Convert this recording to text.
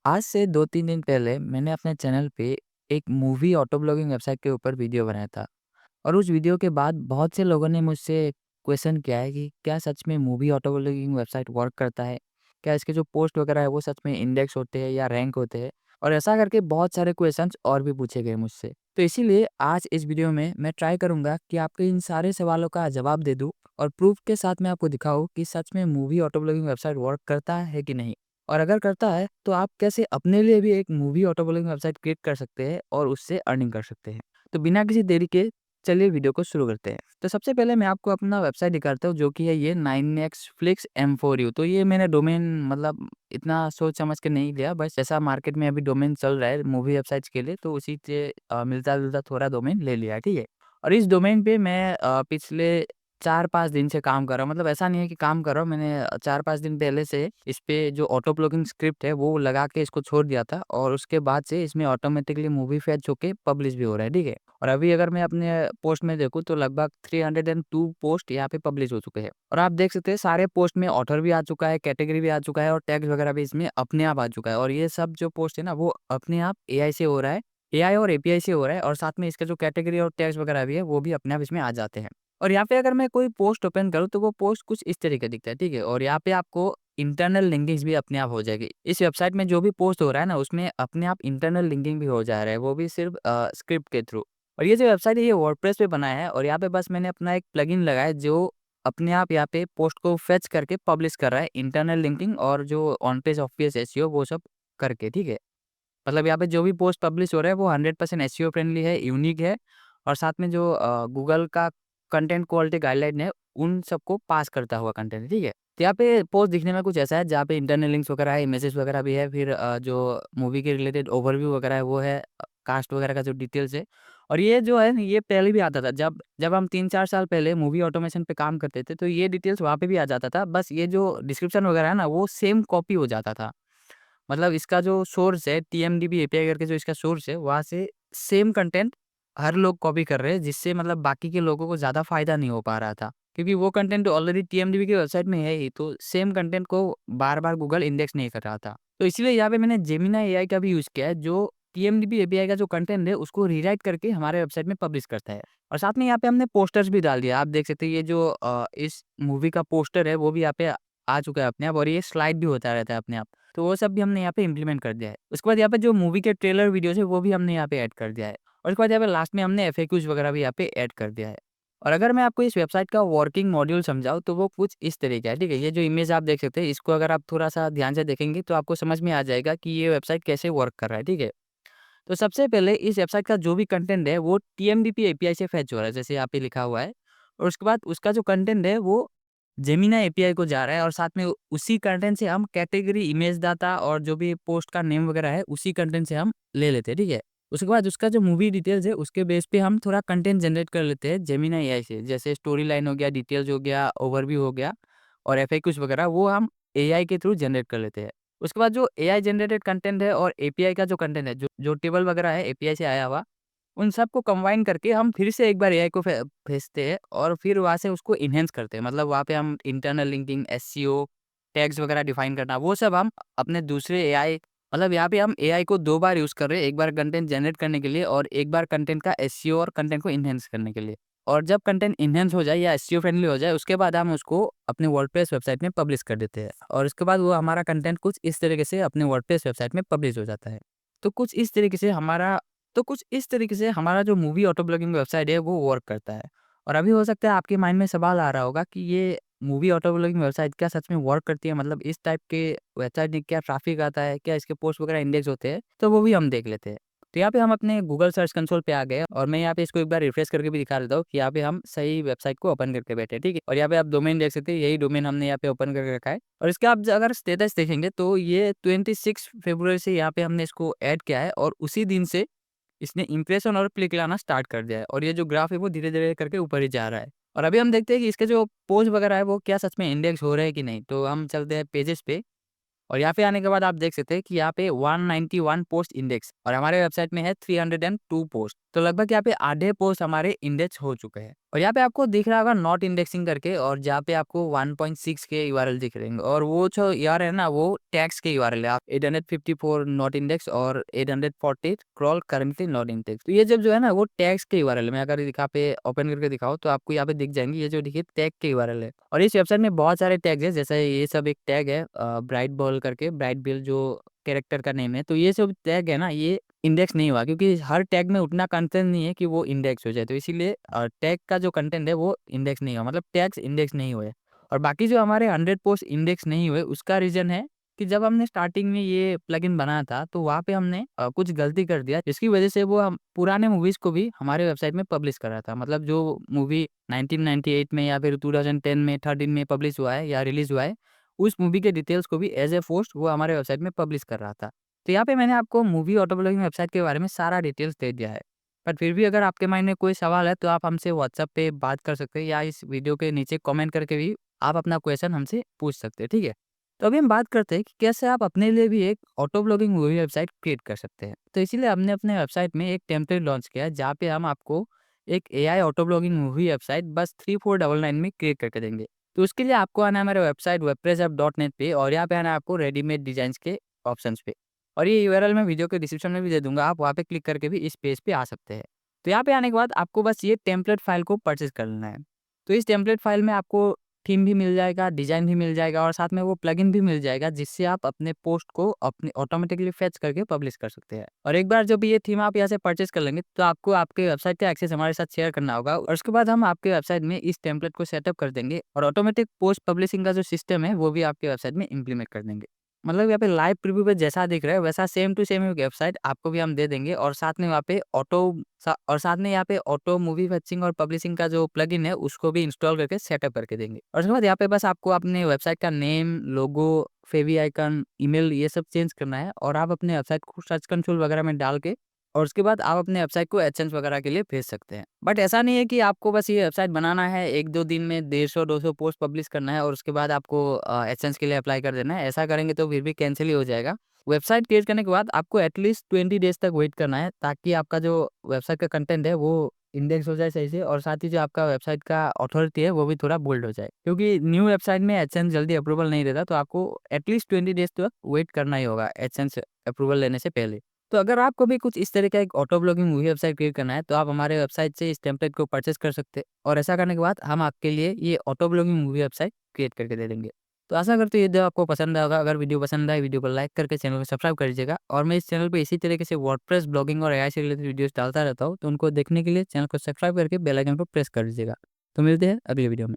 आज से 2-3 दिन पहले मैंने अपने चैनल पे एक मूवी ऑटो ब्लॉगिंग वेबसाइट के ऊपर वीडियो बनाया था और उस वीडियो के बाद बहुत से लोगों ने मुझसे क्वेश्चन किया है कि क्या सच में movie auto blogging website work करता है? क्या इसके जो पोस्ट वगैरह है वो सच में इंडेक्स होते हैं या रैंक होते हैं? और ऐसा करके बहुत सारे क्वेश्चंस और भी पूछे गए मुझसे। तो इसीलिए आज इस वीडियो में मैं ट्राई करूँगा कि आपके इन सारे सवालों का जवाब दे दूँ और प्रूफ के साथ मैं आपको दिखाऊँ कि सच में movie auto blogging website work करता है कि नहीं? और अगर करता है तो आप कैसे अपने लिए भी एक movie auto blogging website create कर सकते हैं और उससे अर्निंग कर सकते हैं। तो बिना किसी देरी के चलिए वीडियो को शुरू करते हैं। तो सबसे पहले मैं आपको अपना वेबसाइट दिखाता हूँ जो कि है ये 9xflix M4U। तो ये मैंने डोमेन मतलब इतना सोच समझ के नहीं लिया, बस जैसा मार्केट में अभी डोमेन चल रहा है मूवी वेबसाइट्स के लिए तो उसी से मिलता-जुलता थोड़ा डोमेन ले लिया है, ठीक है? और इस डोमेन पे मैं पिछले 4-5 दिन से काम कर रहा हूँ। मतलब ऐसा नहीं है कि काम कर रहा हूँ, मैंने 4-5 दिन पहले से इस पे जो ऑटो ब्लॉगिंग स्क्रिप्ट है वो लगा के इसको छोड़ दिया था और उसके बाद से इसमें ऑटोमेटिकली मूवी फेच होके पब्लिश भी हो रहा है, ठीक है? और अभी अगर मैं अपने पोस्ट में देखूँ तो लगभग 302 पोस्ट यहाँ पे पब्लिश हो चुके हैं। और आप देख सकते हैं सारे पोस्ट में ऑथर भी आ चुका है, कैटेगरी भी आ चुका है और टैग्स वगैरह भी इसमें अपने आप आ चुका है। और ये सब जो पोस्ट है ना वो अपने आप एआई से हो रहा है। एआई और एपीआई से हो रहा है और साथ में इसका जो कैटेगरी और टैग्स वगैरह भी है वो भी अपने आप इसमें आ जाते हैं। और यहाँ पे अगर मैं कोई पोस्ट ओपन करूँ तो वो पोस्ट कुछ इस तरीके दिखता है, ठीक है? और यहाँ पे आपको इंटरनल लिंकिंग्स भी अपने आप हो जाएगी। इस वेबसाइट में जो भी पोस्ट हो रहा है ना उसमें अपने आप इंटरनल लिंकिंग भी हो जा रहा है, वो भी सिर्फ़ स्क्रिप्ट के थ्रू। और ये जो वेबसाइट है ये वर्डप्रेस पे बना है और यहाँ पे बस मैंने अपना एक प्लगइन लगाया है जो अपने आप यहाँ पे पोस्ट को फेच करके पब्लिश कर रहा है, इंटरनल लिंकिंग और जो on page of page SEO वो सब करके, ठीक है? मतलब यहाँ पे जो भी पोस्ट पब्लिश हो रहा है वो 100% एसईओ फ्रेंडली है, यूनिक है और साथ में जो गूगल का कंटेंट क्वालिटी गाइडलाइन है, उन सबको पास करता हुआ कंटेंट है, ठीक है? तो यहाँ पे पोस्ट दिखने में कुछ ऐसा है जहाँ पे इंटरनल लिंक्स वगैरह है, इमेजेस वगैरह भी है, फिर जो मूवी के रिलेटेड ओवरव्यू वगैरह है वो है, कास्ट वगैरह का जो डिटेल्स है। और ये जो है ना ये पहले भी आता था जब जब हम 3-4 साल पहले मूवी ऑटोमेशन पे काम करते थे, तो ये डिटेल्स वहाँ पे भी आ जाता था, बस ये जो डिस्क्रिप्शन वगैरह है ना वो सेम कॉपी हो जाता था। मतलब इसका जो सोर्स है टीएमडीबी एपीआई करके जो इसका सोर्स है, वहाँ से सेम कंटेंट हर लोग कॉपी कर रहे हैं, जिससे मतलब बाकी के लोगों को ज़्यादा फ़ायदा नहीं हो पा रहा था। क्योंकि वो कंटेंट ऑलरेडी टीएमडीबी की वेबसाइट में है ही, तो सेम कंटेंट को बार-बार गूगल इंडेक्स नहीं कर रहा था। तो इसीलिए यहाँ पे मैंने जेमिनी एआई का भी यूज़ किया है, जो टीएमडीबी एपीआई का जो कंटेंट है, उसको रीराइट करके हमारे वेबसाइट में पब्लिश करता है। और साथ में यहाँ पे हमने पोस्टर्स भी डाल दिया। आप देख सकते हैं ये जो इस मूवी का पोस्टर है, वो भी यहाँ पे आ चुका है अपने आप और ये स्लाइड भी होता रहता है अपने आप। तो वो सब भी हमने यहाँ पे इम्प्लीमेंट कर दिया है। उसके बाद यहाँ पे जो मूवी के ट्रेलर वीडियोज़ है वो भी हमने यहाँ पे ऐड कर दिया है। और उसके बाद यहाँ पे लास्ट में हमने एफएक्यूज़ वगैरह भी यहाँ पे ऐड कर दिया है। और अगर मैं आपको इस वेबसाइट का वर्किंग मॉड्यूल समझाऊँ तो वो कुछ इस तरीके का है, ठीक है? ये जो इमेज आप देख सकते हैं इसको अगर आप थोड़ा-सा ध्यान से देखेंगे तो आपको समझ में आ जाएगा कि ये वेबसाइट कैसे वर्क कर रहा है, ठीक है? तो सबसे पहले इस वेबसाइट का जो भी कंटेंट है वो टीएमडीपी एपीआई से फेच हो रहा है, जैसे यहाँ पे लिखा हुआ है। और उसके बाद उसका जो कंटेंट है वो जेमिनी एपीआई को जा रहा है और साथ में उसी कंटेंट से हम कैटेगरी, इमेज डाटा और जो भी पोस्ट का नेम वगैरह है उसी कंटेंट से हम ले लेते हैं, ठीक है? उसके बाद उसका जो मूवी डिटेल्स है उसके बेस पे हम थोड़ा कंटेंट जनरेट कर लेते हैं जेमिनी एआई से। जैसे स्टोरी लाइन हो गया, डिटेल्स हो गया, ओवरव्यू हो गया और एफएक्यूज़ वगैरह वो हम एआई के थ्रू जनरेट कर लेते हैं। उसके बाद जो एआई जनरेटेड कंटेंट है और एपीआई का जो कंटेंट है, जो टेबल वगैरह है एपीआई से आया हुआ, उन सबको कंबाइन करके हम फिर से एक बार एआई को भेजते हैं और फिर वहाँ से उसको एनहांस करते हैं। मतलब वहाँ पे हम इंटरनल लिंकिंग, एसईओ, टैग्स वगैरह डिफाइन करना, वो सब हम अपने दूसरे एआई मतलब यहाँ पे हम एआई को 2 बार यूज़ कर रहे हैं, एक बार कंटेंट जनरेट करने के लिए और एक बार कंटेंट का एसईओ और कंटेंट को एनहांस करने के लिए। और जब कंटेंट एनहांस हो जाए या एसईओ फ्रेंडली हो जाए, उसके बाद हम उसको अपने वर्डप्रेस वेबसाइट में पब्लिश कर देते हैं और उसके बाद वो हमारा कंटेंट कुछ इस तरीके से अपने वर्डप्रेस वेबसाइट में पब्लिश हो जाता है। तो कुछ इस तरीके से हमारा जो मूवी ऑटो ब्लॉगिंग वेबसाइट है वो वर्क करता है। और अभी हो सकता है आपके माइंड में सवाल आ रहा होगा कि ये मूवी ऑटो ब्लॉगिंग वेबसाइट क्या सच में वर्क करती है? मतलब इस टाइप के वेबसाइट में क्या ट्रैफिक आता है? क्या इसके पोस्ट वगैरह इंडेक्स होते हैं? तो वो भी हम देख लेते हैं। तो यहाँ पे हम अपने गूगल सर्च कंसोल पे आ गए और मैं यहाँ पे इसको एक बार रिफ्रेश करके भी दिखा देता हूँ कि यहाँ पे हम सही वेबसाइट को ओपन करके बैठे हैं, ठीक है? और यहाँ पे आप डोमेन देख सकते हैं, यही डोमेन हमने यहाँ पे ओपन करके रखा है। और इसका आप अगर स्टेटस देखेंगे तो ये 26 फरवरी से यहाँ पे हमने इसको ऐड किया है और उसी दिन से इसने इम्प्रेशन और क्लिक लाना स्टार्ट कर दिया है और ये जो ग्राफ है वो धीरे-धीरे करके ऊपर ही जा रहा है। और अभी हम देखते हैं कि इसके जो पोस्ट वगैरह है वो क्या सच में इंडेक्स हो रहे हैं कि नहीं? तो हम चलते हैं पेजेस पे और यहाँ पे आने के बाद आप देख सकते हैं कि यहाँ पे 191 पोस्ट इंडेक्स और हमारे वेबसाइट में है 302 पोस्ट। तो लगभग यहाँ पे आधे पोस्ट हमारे इंडेक्स हो चुके हैं। और यहाँ पे आपको दिख रहा होगा नॉट इंडेक्सिंग करके, और जहाँ पे आपको 1.6 के यूआरएल दिख रहे हैं, और वो जो यूआरएल है ना, वो टैग्स के यूआरएल है। आप 854 नॉट इंडेक्स और 840 क्रॉल करंटली नॉट इंडेक्स। तो ये जब जो है ना वो टैग्स के यूआरएल, मैं अगर यहाँ पे ओपन करके दिखाऊं तो आपको यहाँ पे दिख जाएंगे, ये जो देखिए टैग के यूआरएल है। और इस वेबसाइट में बहुत सारे टैग्स है, जैसे ये सब एक टैग है ब्राइट बॉल करके, ब्राइट बिल जो कैरेक्टर का नेम है। तो ये सब टैग है ना, ये इंडेक्स नहीं हुआ, क्योंकि हर टैग में उतना कंटेंट नहीं है कि वो इंडेक्स हो जाए। तो इसीलिए टैग का जो कंटेंट है वो इंडेक्स नहीं हुआ, मतलब टैग्स इंडेक्स नहीं हुए। और बाकी जो हमारे 100 पोस्ट इंडेक्स नहीं हुए, उसका रीजन है कि जब हमने स्टार्टिंग में ये प्लगइन बनाया था तो वहाँ पे हमने कुछ गलती कर दिया, जिसकी वजह से वो हम पुराने मूवीज को भी हमारे वेबसाइट में पब्लिश कर रहा था। मतलब जो मूवी 1998 में या फिर 2010 में 13 में पब्लिश हुआ है या रिलीज हुआ है, उस मूवी के डिटेल्स को भी एज ए पोस्ट वो हमारे वेबसाइट में पब्लिश कर रहा था। तो यहाँ पे मैंने आपको मूवी ऑटो ब्लॉगिंग वेबसाइट के बारे में सारा डिटेल्स दे दिया है। पर फिर भी अगर आपके माइंड में कोई सवाल है तो आप हमसे व्हाट्सएप पे बात कर सकते हैं, या इस वीडियो के नीचे कमेंट करके भी आप अपना क्वेश्चन हमसे पूछ सकते हैं, ठीक है? तो अभी हम बात करते हैं कि कैसे आप अपने लिए भी एक auto blogging movie website create कर सकते हैं। तो इसीलिए हमने अपने वेबसाइट में एक टेम्पलेट लॉन्च किया है, जहाँ पे हम आपको एक AI auto blogging movie website बस 3499 में क्रिएट करके देंगे। तो उसके लिए आपको आना है हमारे वेबसाइट wordpress-app.net पे, और यहाँ पे आना है आपको रेडीमेड डिजाइन्स के ऑप्शंस पे। और ये यूआरएल मैं वीडियो के डिस्क्रिप्शन में भी दे दूंगा, आप वहाँ पे क्लिक करके भी इस पेज पे आ सकते हैं। तो यहाँ पे आने के बाद आपको बस ये टेम्पलेट फाइल को परचेज कर लेना है। तो इस टेम्पलेट फाइल में आपको थीम भी मिल जाएगा, डिज़ाइन भी मिल जाएगा, और साथ में वो प्लगइन भी मिल जाएगा, जिससे आप अपने पोस्ट को अपने ऑटोमेटिकली फेच करके पब्लिश कर सकते हैं। और एक बार जब ये थीम आप यहाँ से परचेज कर लेंगे, तो आपको आपके वेबसाइट का एक्सेस हमारे साथ शेयर करना होगा, और उसके बाद हम आपके वेबसाइट में इस टेम्पलेट को सेटअप कर देंगे, और ऑटोमेटिक पोस्ट पब्लिशिंग का जो सिस्टम है वो भी आपके वेबसाइट में इम्प्लीमेंट कर देंगे। मतलब यहाँ पे लाइव प्रीव्यू पे जैसा दिख रहा है वैसा सेम टू सेम वेबसाइट आपको भी हम दे देंगे, और साथ में वहाँ पे और साथ में यहाँ पे ऑटो मूवी फैचिंग और पब्लिशिंग का जो प्लगइन है उसको भी इंस्टॉल करके सेटअप करके देंगे। और उसके बाद यहाँ पे बस आपको अपने वेबसाइट का नेम, लोगो, फेवी आइकन, ईमेल ये सब चेंज करना है, और आप अपने वेबसाइट को सर्च कंसोल वगैरह में डाल के, और उसके बाद आप अपने वेबसाइट को एडसेंस वगैरह के लिए भेज सकते हैं। बट ऐसा नहीं है कि आपको बस ये वेबसाइट बनाना है, 1-2 दिन में 150-200 पोस्ट पब्लिश करना है और उसके बाद आपको एडसेंस के लिए अप्लाई कर देना है। ऐसा करेंगे तो फिर भी कैंसल ही हो जाएगा। वेबसाइट क्रिएट करने के बाद आपको एटलीस्ट 20 डेज़ तक वेट करना है, ताकि आपका जो वेबसाइट का कंटेंट है वो इंडेक्स हो जाए सही से, और साथ ही जो आपका वेबसाइट का अथॉरिटी है वो भी थोड़ा बोल्ड हो जाए। क्योंकि न्यू वेबसाइट में एडसेंस जल्दी अप्रूवल नहीं देता, तो आपको एटलीस्ट 20 डेज़ तक वेट करना ही होगा एडसेंस अप्रूवल लेने से पहले। तो अगर आपको भी कुछ इस तरह का एक auto blogging movie website create करना है, तो आप हमारे वेबसाइट से इस टेम्पलेट को परचेज़ कर सकते हैं, और ऐसा करने के बाद हम आपके लिए ये auto blogging movie website create करके दे देंगे। तो आशा करते हैं ये वीडियो आपको पसंद आया होगा। अगर वीडियो पसंद आए, वीडियो को लाइक करके चैनल को सब्सक्राइब कर दीजिएगा, और मैं इस चैनल पे इसी तरीके से वर्डप्रेस ब्लॉगिंग और एआई से रिलेटेड वीडियोस डालता रहता हूँ, तो उनको देखने के लिए चैनल को सब्सक्राइब करके बेल आइकन को प्रेस कर दीजिएगा। तो मिलते हैं अगले वीडियो में।